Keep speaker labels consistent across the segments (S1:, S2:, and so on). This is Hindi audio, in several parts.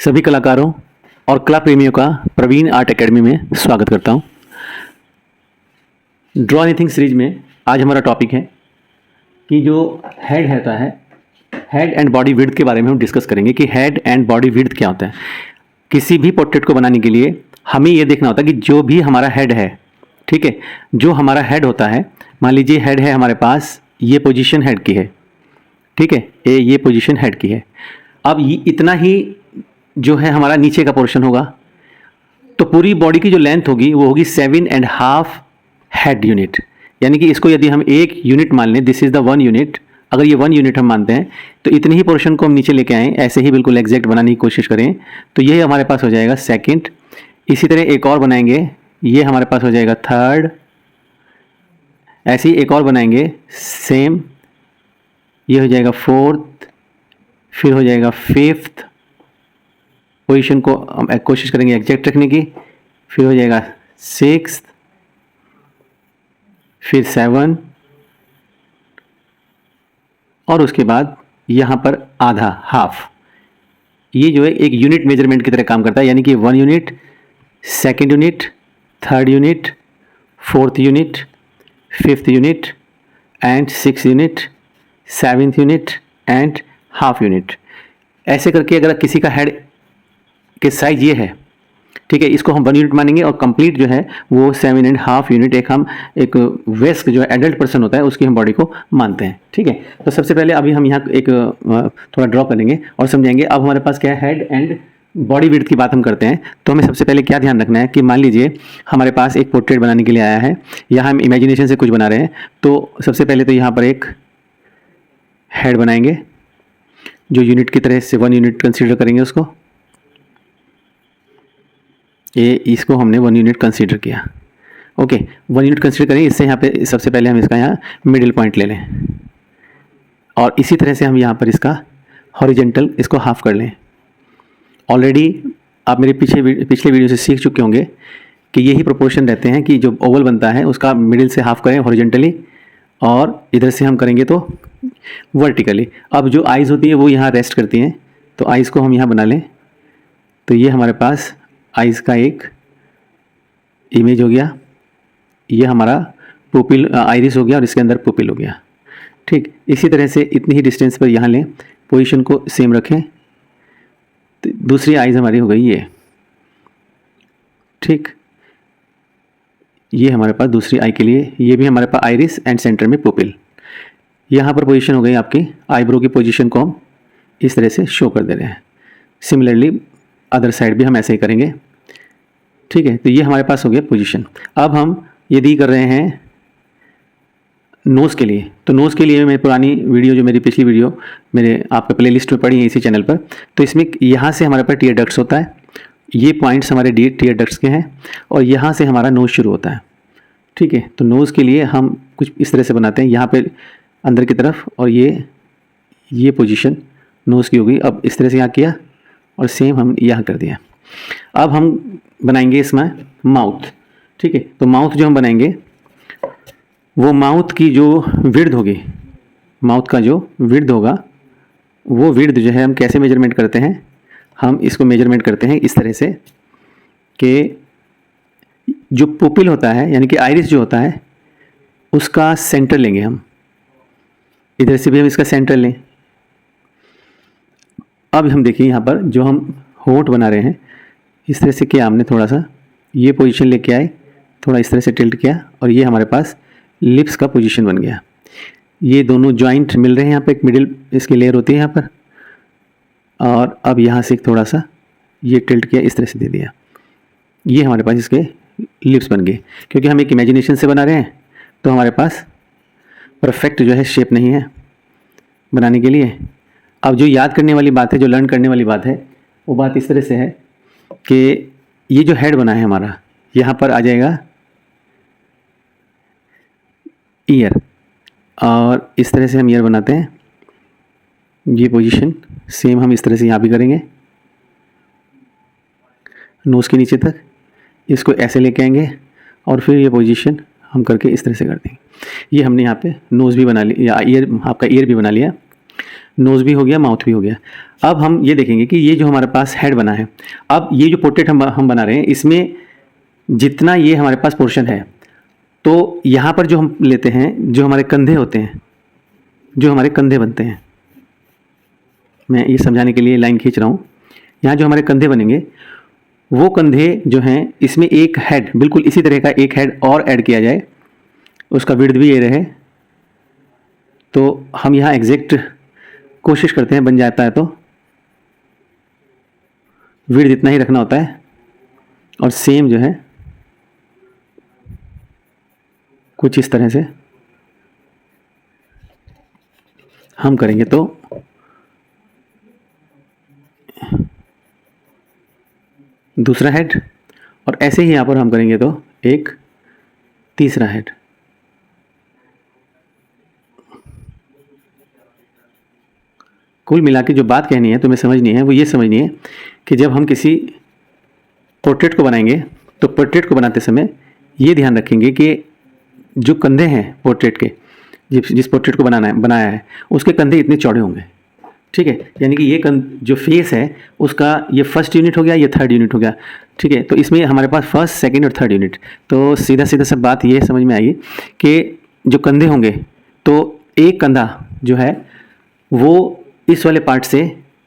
S1: सभी कलाकारों और कला प्रेमियों का प्रवीण आर्ट एकेडमी में स्वागत करता हूं। ड्रॉ एनीथिंग सीरीज में आज हमारा टॉपिक है कि जो हेड होता है, हेड एंड बॉडी विड्थ के बारे में हम डिस्कस करेंगे कि हेड एंड बॉडी विड्थ क्या होता है। किसी भी पोर्ट्रेट को बनाने के लिए हमें ये देखना होता है कि जो भी हमारा हेड है, ठीक है, जो हमारा हेड होता है, मान लीजिए हेड है हमारे पास, ये पोजीशन हेड की है, ठीक है, ये पोजीशन हेड की है। अब ये इतना ही जो है हमारा नीचे का पोर्शन होगा, तो पूरी बॉडी की जो लेंथ होगी वो होगी 7.5 हेड यूनिट। यानी कि इसको यदि हम एक यूनिट मान लें, दिस इज़ द 1 यूनिट, अगर ये 1 यूनिट हम मानते हैं तो इतने ही पोर्शन को हम नीचे लेके आएँ, ऐसे ही बिल्कुल एग्जैक्ट बनाने की कोशिश करें तो ये हमारे पास हो जाएगा सेकंड। इसी तरह एक और बनाएंगे, ये हमारे पास हो जाएगा थर्ड। ऐसे ही एक और बनाएंगे सेम, ये हो जाएगा फोर्थ, फिर हो जाएगा फिफ्थ। पोजीशन को हम कोशिश करेंगे एग्जैक्ट रखने की, फिर हो जाएगा सिक्स्थ, फिर 7 और उसके बाद यहाँ पर आधा, हाफ। ये जो है एक यूनिट मेजरमेंट की तरह काम करता है, यानी कि 1 unit, second unit, third unit, fourth unit, fifth unit and 6th unit, 7th unit and half unit. ऐसे करके अगर किसी का हेड के साइज ये है, ठीक है, इसको हम 1 यूनिट मानेंगे और कंप्लीट जो है वो 7.5 यूनिट एक वेस्ट जो है एडल्ट पर्सन होता है उसकी हम बॉडी को मानते हैं, ठीक है। तो सबसे पहले अभी हम यहाँ एक थोड़ा ड्रॉ करेंगे और समझेंगे। अब हमारे पास क्या है, हेड एंड बॉडी विड्थ की बात हम करते हैं, तो हमें सबसे पहले क्या ध्यान रखना है कि मान लीजिए हमारे पास एक पोर्ट्रेट बनाने के लिए आया है, यहाँ हम इमेजिनेशन से कुछ बना रहे हैं। तो सबसे पहले तो यहाँ पर एक हेड बनाएंगे जो यूनिट की तरह से 1 यूनिट कंसिडर करेंगे उसको, इसको हमने 1 यूनिट कंसीडर किया। ओके, 1 यूनिट कंसीडर करें। इससे यहाँ पे सबसे पहले हम इसका यहाँ मिडिल पॉइंट ले लें और इसी तरह से हम यहाँ पर इसका हॉरिजेंटल इसको हाफ कर लें। ऑलरेडी आप मेरे पिछले वीडियो से सीख चुके होंगे कि यही प्रोपोर्शन रहते हैं कि जो ओवल बनता है उसका मिडिल से हाफ करें हॉरिजेंटली और इधर से हम करेंगे तो वर्टिकली। अब जो आइज़ होती है वो यहाँ रेस्ट करती हैं, तो आइज़ को हम यहाँ बना लें। तो ये हमारे पास आइज़ का एक इमेज हो गया, ये हमारा पुपिल आइरिस हो गया और इसके अंदर पुपिल हो गया, ठीक। इसी तरह से इतनी ही डिस्टेंस पर यहाँ लें, पोजीशन को सेम रखें, तो दूसरी आइज़ हमारी हो गई ये, ठीक। ये हमारे पास दूसरी आई के लिए, ये भी हमारे पास आइरिस एंड सेंटर में पुपिल। यहाँ पर पोजीशन हो गई आपकी, आईब्रो की पोजीशन को हम इस तरह से शो कर दे रहे हैं। सिमिलरली अदर साइड भी हम ऐसे ही करेंगे, ठीक है। तो ये हमारे पास हो गया पोजीशन। अब हम यदि कर रहे हैं नोज़ के लिए, तो नोज़ के लिए मैं पुरानी वीडियो, जो मेरी पिछली वीडियो मेरे आपका प्लेलिस्ट में पड़ी है इसी चैनल पर, तो इसमें यहाँ से हमारे पास टीयर डक्ट्स होता है, ये पॉइंट्स हमारे टीयर डक्ट्स के हैं और यहाँ से हमारा नोज़ शुरू होता है, ठीक है। तो नोज़ के लिए हम कुछ इस तरह से बनाते हैं, यहाँ पर अंदर की तरफ, और ये पोजीशन नोज़ की होगी। अब इस तरह से यहाँ किया और सेम हम यहाँ कर दिया। अब हम बनाएंगे इसमें माउथ, ठीक है। तो माउथ जो हम बनाएंगे वो माउथ की जो विड्थ होगी, माउथ का जो विड्थ होगा वो विड्थ जो है हम कैसे मेजरमेंट करते हैं, हम इसको मेजरमेंट करते हैं इस तरह से कि जो पुपिल होता है यानी कि आइरिस जो होता है उसका सेंटर लेंगे हम, इधर से भी हम इसका सेंटर लें। अब हम देखिए यहाँ पर जो हम होंठ बना रहे हैं, इस तरह से किया हमने, थोड़ा सा ये पोजीशन लेके आए, थोड़ा इस तरह से टिल्ट किया और ये हमारे पास लिप्स का पोजीशन बन गया। ये दोनों जॉइंट मिल रहे हैं, यहाँ पे एक मिडिल इसकी लेयर होती है यहाँ पर, और अब यहाँ से थोड़ा सा ये टिल्ट किया, इस तरह से दे दिया, ये हमारे पास इसके लिप्स बन गए। क्योंकि हम एक इमेजिनेशन से बना रहे हैं तो हमारे पास परफेक्ट जो है शेप नहीं है बनाने के लिए। अब जो याद करने वाली बात है, जो लर्न करने वाली बात है, वो बात इस तरह से है कि ये जो हेड बना है हमारा, यहाँ पर आ जाएगा ईयर, और इस तरह से हम ईयर बनाते हैं। ये पोजीशन सेम हम इस तरह से यहाँ भी करेंगे, नोज़ के नीचे तक इसको ऐसे लेके आएंगे और फिर ये पोजीशन हम करके इस तरह से कर देंगे। ये हमने यहाँ पे नोज़ भी बना लिया, या ईयर, आपका ईयर भी बना लिया। नोज़ भी हो गया, माउथ भी हो गया। अब हम ये देखेंगे कि ये जो हमारे पास हेड बना है, अब ये जो पोर्ट्रेट हम बना रहे हैं, इसमें जितना ये हमारे पास पोर्शन है, तो यहाँ पर जो हम लेते हैं, जो हमारे कंधे होते हैं, जो हमारे कंधे बनते हैं, मैं ये समझाने के लिए लाइन खींच रहा हूँ। यहाँ जो हमारे कंधे बनेंगे, वो कंधे जो हैं, इसमें एक हेड, बिल्कुल इसी तरह का एक हेड और ऐड किया जाए, उसका विड्थ भी ये रहे, तो हम यहाँ एग्जैक्ट कोशिश करते हैं, बन जाता है तो विड्थ इतना ही रखना होता है, और सेम जो है कुछ इस तरह से हम करेंगे तो दूसरा हेड, और ऐसे ही यहाँ पर हम करेंगे तो एक तीसरा हेड। कुल मिला के जो बात कहनी है, तुम्हें समझनी है, वो ये समझनी है कि जब हम किसी पोर्ट्रेट को बनाएंगे, तो पोर्ट्रेट को बनाते समय ये ध्यान रखेंगे कि जो कंधे हैं पोर्ट्रेट के, जिस पोर्ट्रेट को बनाया है उसके कंधे इतने चौड़े होंगे, ठीक है। यानी कि ये जो फेस है उसका ये फर्स्ट यूनिट हो गया, ये थर्ड यूनिट हो गया, ठीक है। तो इसमें हमारे पास फर्स्ट, सेकंड और थर्ड यूनिट, तो सीधा सीधा सब बात ये समझ में आएगी कि जो कंधे होंगे, तो एक कंधा जो है वो इस वाले पार्ट से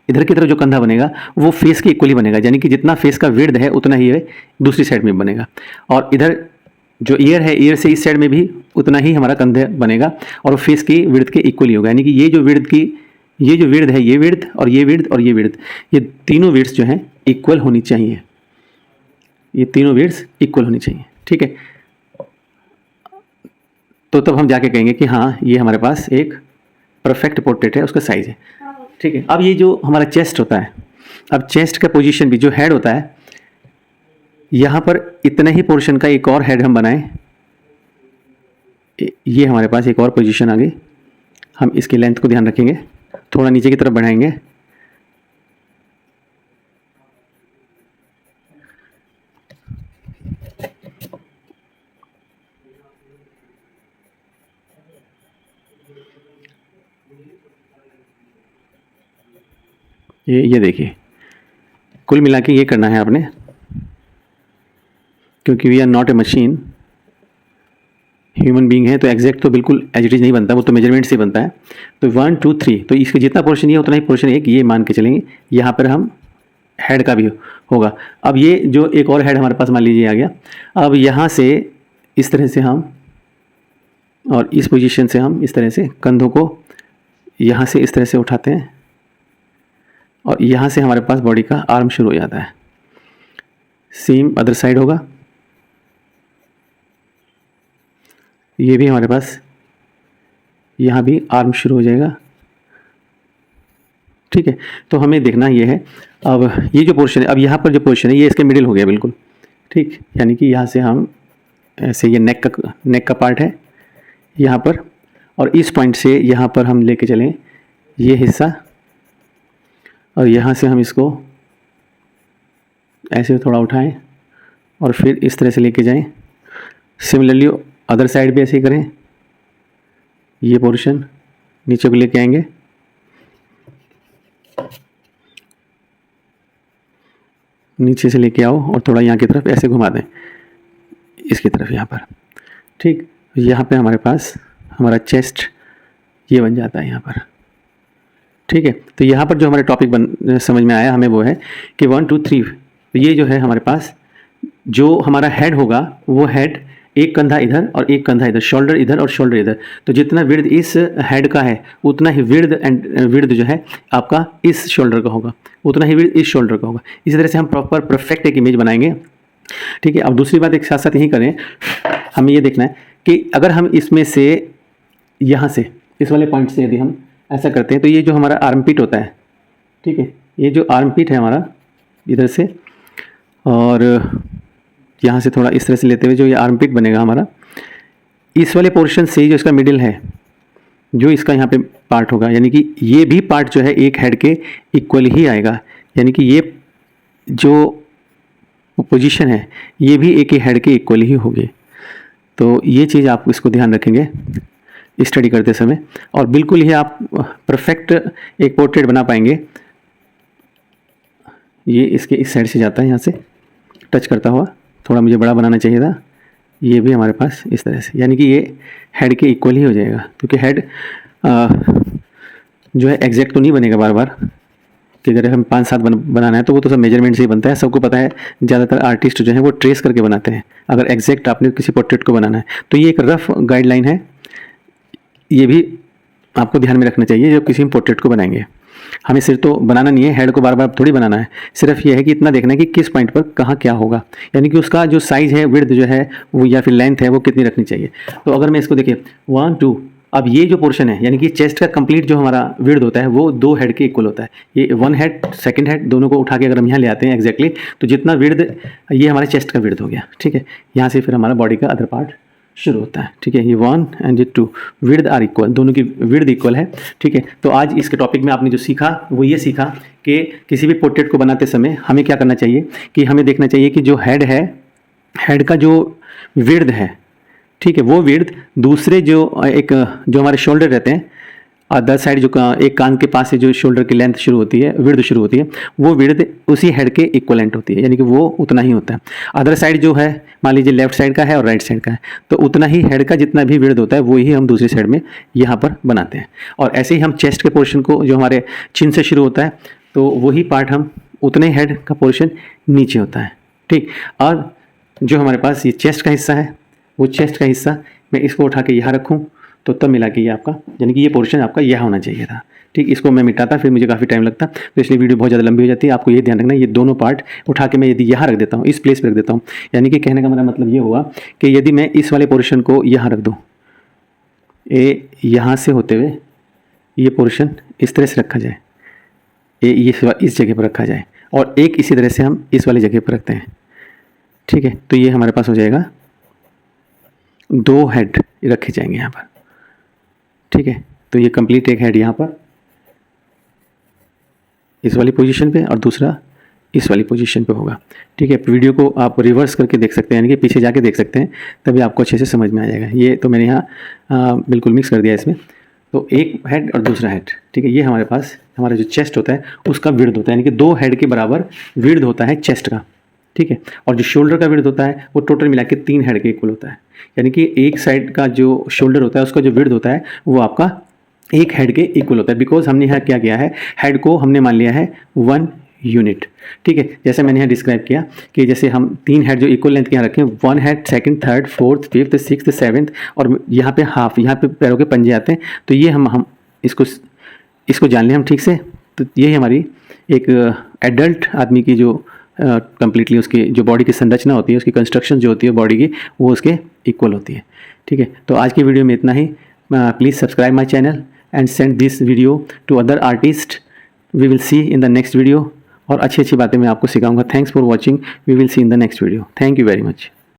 S1: इधर की तरफ जो कंधा बनेगा वो फेस के इक्वली बनेगा, यानी कि जितना फेस का विड्थ है उतना ही दूसरी साइड में बनेगा, और इधर जो ईयर है, ईयर से इस साइड में भी उतना ही हमारा कंधे बनेगा, और वो फेस की विड्थ के इक्वली होगा। यानी कि ये जो विड्थ है, ये विड्थ और ये विड्थ और ये विड्थ, ये तीनों विड्थ जो हैं इक्वल होनी चाहिए, ये तीनों विड्थ इक्वल होनी चाहिए, ठीक है। तो तब हम जाके कहेंगे कि हाँ, ये हमारे पास एक परफेक्ट पोर्ट्रेट है, उसका साइज है, ठीक है। अब ये जो हमारा चेस्ट होता है, अब चेस्ट का पोजीशन भी, जो हेड होता है, यहाँ पर इतना ही पोर्शन का एक और हेड हम बनाएं, ये हमारे पास एक और पोजीशन आ गई। हम इसकी लेंथ को ध्यान रखेंगे, थोड़ा नीचे की तरफ बढ़ाएंगे, ये देखिए, कुल मिला के ये करना है आपने, क्योंकि we are not a machine, human being है, तो एग्जैक्ट तो बिल्कुल एज इट इज़ नहीं बनता, वो तो मेजरमेंट से बनता है। तो 1 2 3, तो इसका जितना पोर्शन ये उतना ही पोर्शन एक ये मान के चलेंगे। यहाँ पर हम हेड का भी होगा। अब ये जो एक और हेड हमारे पास मान लीजिए आ गया, अब यहाँ से इस तरह से हम, और इस पोजीशन से हम इस तरह से कंधों को यहाँ से इस तरह से उठाते हैं, और यहाँ से हमारे पास बॉडी का आर्म शुरू हो जाता है। सेम अदर साइड होगा, ये भी हमारे पास यहाँ भी आर्म शुरू हो जाएगा, ठीक है। तो हमें देखना ये है, अब ये जो पोर्शन है, अब यहाँ पर जो पोर्शन है ये इसके मिडिल हो गया बिल्कुल, ठीक। यानी कि यहाँ से हम ऐसे, ये नेक का पार्ट है यहाँ पर, और इस पॉइंट से यहाँ पर हम लेके चलें ये हिस्सा, और यहाँ से हम इसको ऐसे थोड़ा उठाएं और फिर इस तरह से लेके जाएं। सिमिलरली अदर साइड भी ऐसे ही करें, ये पोर्शन नीचे को लेके आएंगे, नीचे से लेके आओ और थोड़ा यहाँ की तरफ ऐसे घुमा दें, इसकी तरफ यहाँ पर, ठीक। यहाँ पे हमारे पास हमारा चेस्ट ये बन जाता है यहाँ पर, ठीक है। तो यहाँ पर जो हमारे टॉपिक समझ में आया हमें वो है कि 1 2 3, ये जो है हमारे पास जो हमारा हेड होगा, वो हेड एक कंधा इधर और एक कंधा इधर, शोल्डर इधर और शोल्डर इधर, तो जितना विड्थ इस हेड का है उतना ही विड्थ जो है आपका इस शोल्डर का होगा, उतना ही विड्थ इस शोल्डर का होगा। इसी तरह से हम प्रॉपर परफेक्ट एक इमेज बनाएंगे, ठीक है। अब दूसरी बात एक साथ साथ यही करें, हमें ये देखना है कि अगर हम इसमें से यहाँ से इस वाले पॉइंट से यदि हम ऐसा करते हैं, तो ये जो हमारा आर्मपिट होता है, ठीक है, ये जो आर्मपिट है हमारा इधर से, और यहाँ से थोड़ा इस तरह से लेते हुए जो ये आर्मपिट बनेगा हमारा, इस वाले पोर्शन से जो इसका मिडिल है, जो इसका यहाँ पे पार्ट होगा, यानी कि ये भी पार्ट जो है एक हेड के इक्वल ही आएगा, यानी कि ये जो पोजीशन है ये भी एक ही हेड के इक्वल ही होगी। तो ये चीज़ आप इसको ध्यान रखेंगे, स्टडी करते समय, और बिल्कुल ही आप परफेक्ट एक पोर्ट्रेट बना पाएंगे। ये इसके इस साइड से जाता है, यहाँ से टच करता हुआ, थोड़ा मुझे बड़ा बनाना चाहिए था। ये भी हमारे पास इस तरह से, यानी कि ये हेड के इक्वल ही हो जाएगा, क्योंकि हेड जो है एग्जैक्ट तो नहीं बनेगा बार बार, कि अगर हम 5-7 बनाना है तो वो तो सब मेजरमेंट से ही बनता है, सबको पता है। ज़्यादातर आर्टिस्ट जो है वो ट्रेस करके बनाते हैं, अगर एग्जैक्ट आपने किसी पोर्ट्रेट को बनाना है तो ये एक रफ गाइडलाइन है, ये भी आपको ध्यान में रखना चाहिए जब किसी पोर्ट्रेट को बनाएंगे। हमें सिर्फ तो बनाना नहीं है, हेड को बार बार थोड़ी बनाना है, सिर्फ ये है कि इतना देखना है कि किस पॉइंट पर कहाँ क्या होगा, यानी कि उसका जो साइज़ है, विड्थ जो है वो या फिर लेंथ है वो कितनी रखनी चाहिए। तो अगर मैं इसको देखिए 1 2, अब ये जो पोर्शन है, यानी कि चेस्ट का कंप्लीट जो हमारा विड्थ होता है वो 2 हेड के इक्वल होता है। ये 1 हेड 2nd हेड दोनों को उठा के अगर हम यहाँ ले आते हैं एग्जैक्टली, तो जितना विड्थ, ये हमारे चेस्ट का विड्थ हो गया, ठीक है। यहाँ से फिर हमारा बॉडी का अदर पार्ट शुरू होता है, ठीक है। ये 1 एंड ये 2 विड्थ आर इक्वल, दोनों की विड्थ इक्वल है, ठीक है। तो आज इसके टॉपिक में आपने जो सीखा वो ये सीखा कि किसी भी पोर्ट्रेट को बनाते समय हमें क्या करना चाहिए, कि हमें देखना चाहिए कि जो हेड है, हेड का जो विड्थ है, ठीक है, वो विड्थ दूसरे जो हमारे शोल्डर रहते हैं, अदर साइड जो एक कान के पास से जो शोल्डर की लेंथ शुरू होती है, विड्थ शुरू होती है, वो विड्थ उसी हेड के इक्वलेंट होती है, यानी कि वो उतना ही होता है। अदर साइड जो है, मान लीजिए लेफ्ट साइड का है और राइट साइड का है, तो उतना ही हेड का जितना भी विड्थ होता है वो ही हम दूसरी साइड में यहाँ पर बनाते हैं। और ऐसे ही हम चेस्ट के पोर्शन को, जो हमारे चिन से शुरू होता है, तो वही पार्ट हम उतने हेड का पोर्शन नीचे होता है, ठीक। और जो हमारे पास ये चेस्ट का हिस्सा है, वो चेस्ट का हिस्सा मैं इसको उठा के यहाँ रखूँ तो तब मिला कि ये आपका, यानी कि ये पोर्शन आपका यह होना चाहिए था, ठीक। इसको मैं मिटाता फिर मुझे काफ़ी टाइम लगता, तो इसलिए वीडियो बहुत ज़्यादा लंबी हो जाती है। आपको ये ध्यान रखना, ये दोनों पार्ट उठा के मैं यदि यहाँ रख देता हूँ, इस प्लेस पर रख देता हूँ, यानी कि कहने का मेरा मतलब ये हुआ कि यदि मैं इस वाले पोर्शन को यहाँ रख दूँ, ये यहाँ से होते हुए ये पोर्शन इस तरह से रखा जाए, ये इस जगह पर रखा जाए, और एक इसी तरह से हम इस वाली जगह पर रखते हैं, ठीक है। तो ये हमारे पास हो जाएगा 2 हेड रखे जाएंगे यहाँ पर, ठीक है। तो ये कंप्लीट एक हेड यहाँ पर इस वाली पोजीशन पे और दूसरा इस वाली पोजीशन पे होगा, ठीक है। वीडियो को आप रिवर्स करके देख सकते हैं, यानी कि पीछे जाके देख सकते हैं, तभी आपको अच्छे से समझ में आ जाएगा। ये तो मैंने यहाँ बिल्कुल मिक्स कर दिया इसमें, तो एक हेड और दूसरा हेड, ठीक है। ये हमारे पास हमारा जो चेस्ट होता है उसका विड्थ होता है, यानी कि 2 हेड के बराबर विड्थ होता है चेस्ट का, ठीक है। और जो शोल्डर का विड्थ होता है वो टोटल मिला के 3 हेड के इक्वल होता है, यानी कि एक साइड का जो शोल्डर होता है उसका जो विड्थ होता है वो आपका एक हेड के इक्वल होता है। बिकॉज हमने यहाँ क्या किया है, हेड को हमने मान लिया है 1 यूनिट, ठीक है। जैसे मैंने यहाँ डिस्क्राइब किया कि जैसे हम 3 हेड जो इक्वल लेंथ के यहाँ रखें, 1 head 2nd 3rd 4th 5th 6th 7th, और यहाँ पे हाफ, यहाँ पे पैरों के पंजे आते हैं। तो ये हम इसको जान लें हम ठीक से, तो यही हमारी एक एडल्ट आदमी की जो कंप्लीटली उसकी जो बॉडी की संरचना होती है, उसकी कंस्ट्रक्शन जो होती है बॉडी की, वो उसके इक्वल होती है, ठीक है। तो आज की वीडियो में इतना ही। Please subscribe my channel and send this video to other artist. We will see in the next video, और अच्छी अच्छी बातें मैं आपको सिखाऊंगा। Thanks for watching, we will see in the next video. Thank you very much.